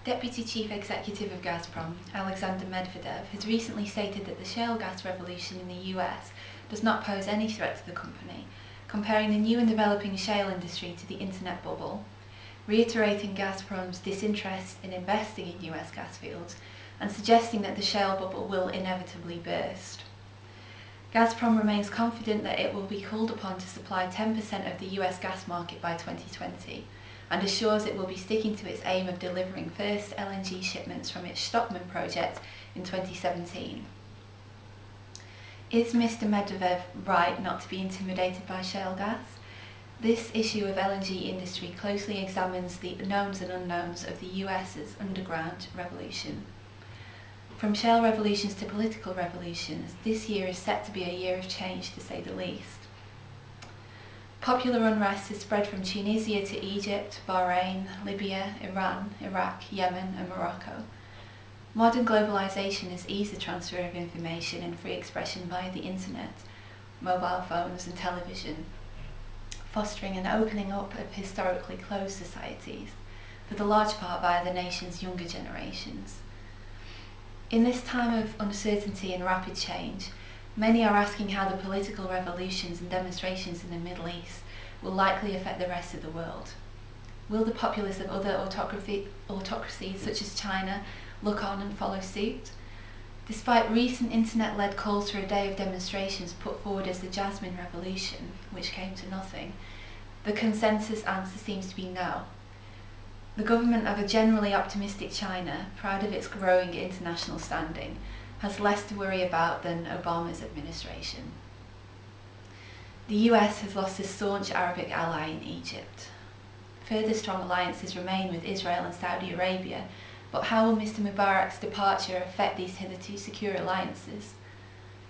Deputy Chief Executive of Gazprom, Alexander Medvedev, has recently stated that the shale gas revolution in the US does not pose any threat to the company, comparing the new and developing shale industry to the internet bubble, reiterating Gazprom's disinterest in investing in US gas fields, and suggesting that the shale bubble will inevitably burst. Gazprom remains confident that it will be called upon to supply 10% of the US gas market by 2020, and assures it will be sticking to its aim of delivering first LNG shipments from its Stockman project in 2017. Is Mr. Medvedev right not to be intimidated by shale gas? This issue of LNG industry closely examines the knowns and unknowns of the US's underground revolution. From shale revolutions to political revolutions, this year is set to be a year of change, to say the least. Popular unrest has spread from Tunisia to Egypt, Bahrain, Libya, Iran, Iraq, Yemen and Morocco. Modern globalisation has eased the transfer of information and free expression via the internet, mobile phones and television, fostering an opening up of historically closed societies, for the large part via the nation's younger generations. In this time of uncertainty and rapid change, many are asking how the political revolutions and demonstrations in the Middle East will likely affect the rest of the world. Will the populace of other autocracies such as China look on and follow suit? Despite recent internet-led calls for a day of demonstrations put forward as the Jasmine Revolution, which came to nothing, the consensus answer seems to be no. The government of a generally optimistic China, proud of its growing international standing, has less to worry about than Obama's administration. The US has lost a staunch Arabic ally in Egypt. Further strong alliances remain with Israel and Saudi Arabia, but how will Mr. Mubarak's departure affect these hitherto secure alliances?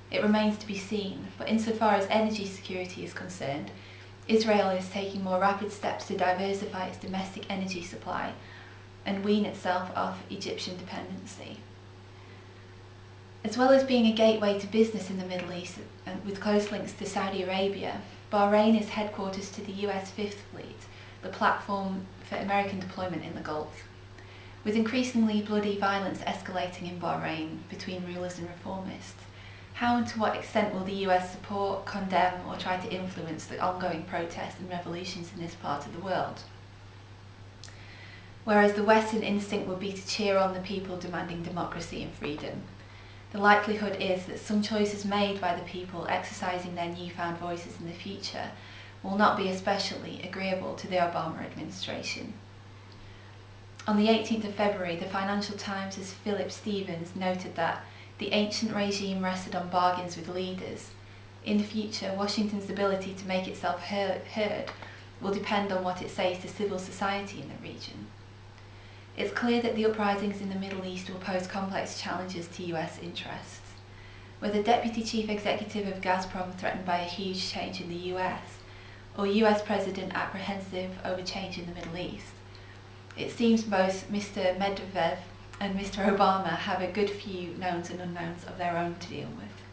It remains to be seen, but insofar as energy security is concerned, Israel is taking more rapid steps to diversify its domestic energy supply and wean itself off Egyptian dependency. As well as being a gateway to business in the Middle East and with close links to Saudi Arabia, Bahrain is headquarters to the US Fifth Fleet, the platform for American deployment in the Gulf. With increasingly bloody violence escalating in Bahrain between rulers and reformists, how and to what extent will the US support, condemn or try to influence the ongoing protests and revolutions in this part of the world? Whereas the Western instinct would be to cheer on the people demanding democracy and freedom, the likelihood is that some choices made by the people exercising their newfound voices in the future will not be especially agreeable to the Obama administration. On the 18th of February, the Financial Times' Philip Stevens noted that the ancient regime rested on bargains with leaders. In the future, Washington's ability to make itself heard will depend on what it says to civil society in the region. It's clear that the uprisings in the Middle East will pose complex challenges to US interests. With the Deputy Chief Executive of Gazprom threatened by a huge change in the US, or US President apprehensive over change in the Middle East, it seems both Mr. Medvedev and Mr. Obama have a good few knowns and unknowns of their own to deal with.